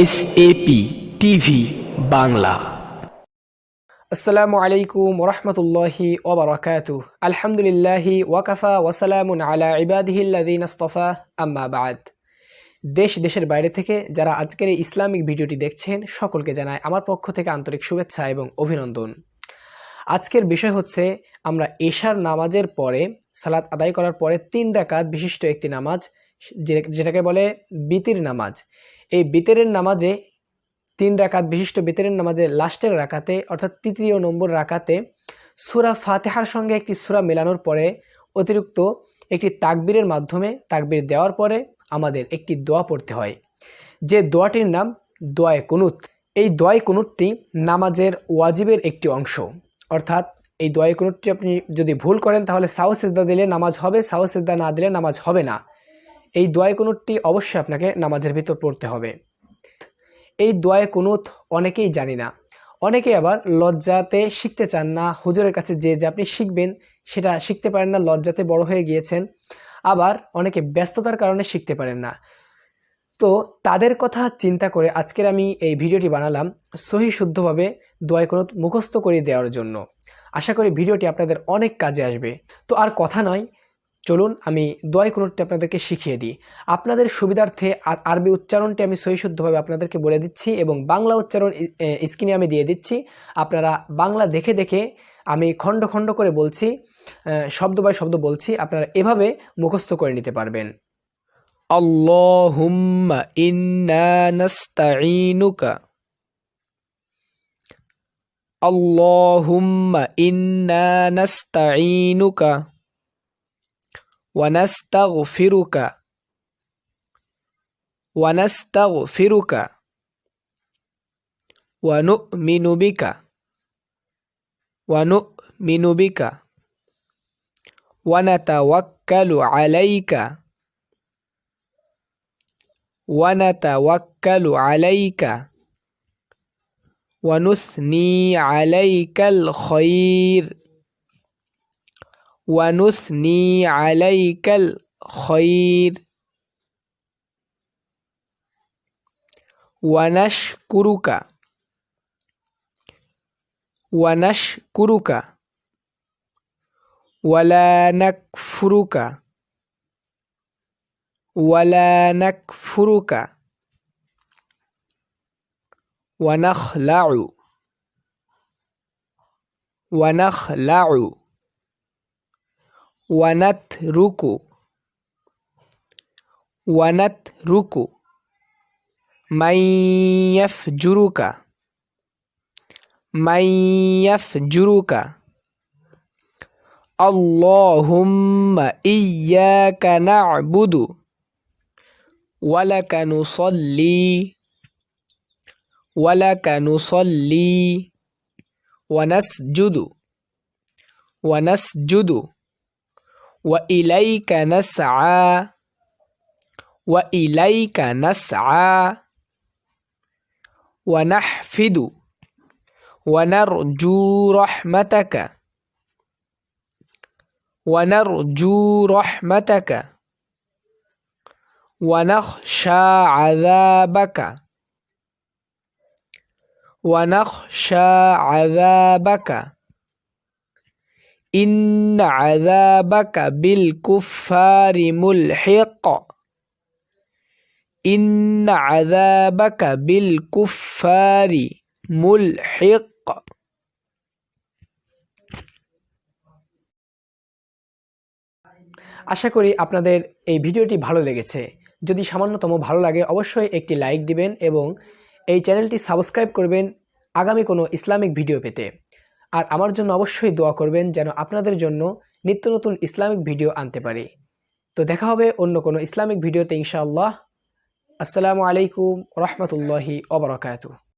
SAP TV Bangla. আসসালামু আলাইকুম ওরহমতুল্লাহি ওবারাকাতুহ। আলহামদুলিল্লাহি ওয়াকাফা ওয়াসালামুন আলা ইবাদিহিল্লাযিনা ইসতাফা, আম্মা বা'দ। দেশের বাইরে থেকে যারা আজকের এই ইসলামিক ভিডিওটি দেখছেন সকলকে জানাই আমার পক্ষ থেকে আন্তরিক শুভেচ্ছা এবং অভিনন্দন। আজকের বিষয় হচ্ছে আমরা এশার নামাজের পরে সালাত আদায় করার পরে 3 রাকাত বিশিষ্ট একটি নামাজ, যেটাকে বলে বিতির নামাজ। এই বিতিরের নামাজে 3 রাকাত বিশিষ্ট বিতিরের নামাজে লাস্টের রাকাতে অর্থাৎ তৃতীয় নম্বর রাকাতে সূরা ফাতিহার সঙ্গে একটি সূরা মেলানোর পরে অতিরিক্ত একটি তাকবীরের মাধ্যমে তাকবীর দেওয়ার পরে আমাদের একটি দোয়া পড়তে হয়, যে দোয়াটির নাম দোয়ায়ে কুনুত। এই দোয়ায়ে কুনুতটি নামাজের ওয়াজিবের একটি অংশ, অর্থাৎ এই দোয়ায়ে কুনুতটি আপনি যদি ভুল করেন তাহলে সাহু সিজদা দিলে নামাজ হবে, সাহু সিজদা না দিলে নামাজ হবে না। এই দোয়ায়ে কুনুতটি অবশ্যই আপনাকে নামাজের ভিতর পড়তে হবে। এই দোয়ায়ে কুনুত অনেকেই জানি না, অনেকেই আবার লজ্জাতে শিখতে চান না। হুজুরের কাছে যে আপনি শিখবেন সেটা শিখতে পারেন না, লজ্জাতে বড় হয়ে গিয়েছেন। আবার অনেকে ব্যস্ততার কারণে শিখতে পারেন না। তো তাদের কথা চিন্তা করে আজকের আমি এই ভিডিওটি বানালাম সহি শুদ্ধভাবে দোয়ায়ে কুনুত মুখস্থ করে দেওয়ার জন্য। আশা করি ভিডিওটি আপনাদের অনেক কাজে আসবে। তো আর কথা নয়, চলুন আমি দোয়ায়ে কুনুতটি আপনাদেরকে শিখিয়ে দিই। আপনাদের সুবিধার্থে আরবি উচ্চারণটি আমি সহি শুদ্ধভাবে আপনাদেরকে বলে দিচ্ছি এবং বাংলা উচ্চারণ স্ক্রিনে আমি দিয়ে দিচ্ছি। আপনারা বাংলা দেখে দেখে আমি খণ্ড খণ্ড করে বলছি, শব্দ বাই শব্দ বলছি, আপনারা এভাবে মুখস্থ করে নিতে পারবেন। আল্লাহুম্মা ইন্না নাস্তাঈনুকা, আল্লাহুম্মা ইন্না নাস্তাঈনুকা ওয়ানাস্তাগফিরুকা ওয়ানাস্তাগফিরুকা ওয়ানু'মিনু বিকা ওয়ানু'মিনু বিকা ওয়ানাতাওয়াক্কালু আলাইকা ওয়ানাতাওয়াক্কালু আলাইকা ওয়ানুসনি আলাইকাল খায়র ওয়ানুসনি আলাইকাল খায়র ওয়ানাশকুরুকা ওয়ানাশকুরুকা ওয়ালা নাকফুরুকা ওয়ালা নাকফুরুকা ওয়ানাখলাউ ওয়ানাখলাউ ওয়ানাতরুকু ওয়ানাতরুকু মাইয়াফজুরুকা মাইয়াফজুরুকা আল্লাহুম্মা ইয়্যাকা না'বুদু ওয়ালাকা নুসাল্লি ওয়ানাসজুদু ওয়া ইলাইকা নাসআ ওয়া নাহফিদু ওয়া নারজু রাহমাতাকা ওয়া নাখশা আযাবাকা ইন্না আযাবাকা বিল কুফফারি মুলহিক ইন্না আযাবাকা বিল কুফফারি মুলহিক। আশা করি আপনাদের এই ভিডিওটি ভালো লেগেছে। যদি সামান্যতম ভালো লাগে অবশ্যই একটি লাইক দিবেন এবং এই চ্যানেলটি সাবস্ক্রাইব করবেন আগামী কোনো ইসলামিক ভিডিও পেতে। আর আমার জন্য অবশ্যই দোয়া করবেন যেন আপনাদের জন্য নিত্য নতুন ইসলামিক ভিডিও আনতে পারি। তো দেখা হবে অন্য কোনো ইসলামিক ভিডিওতে ইনশাআল্লাহ। আসসালামু আলাইকুম ওয়া রাহমাতুল্লাহি ওয়া বারাকাতুহু।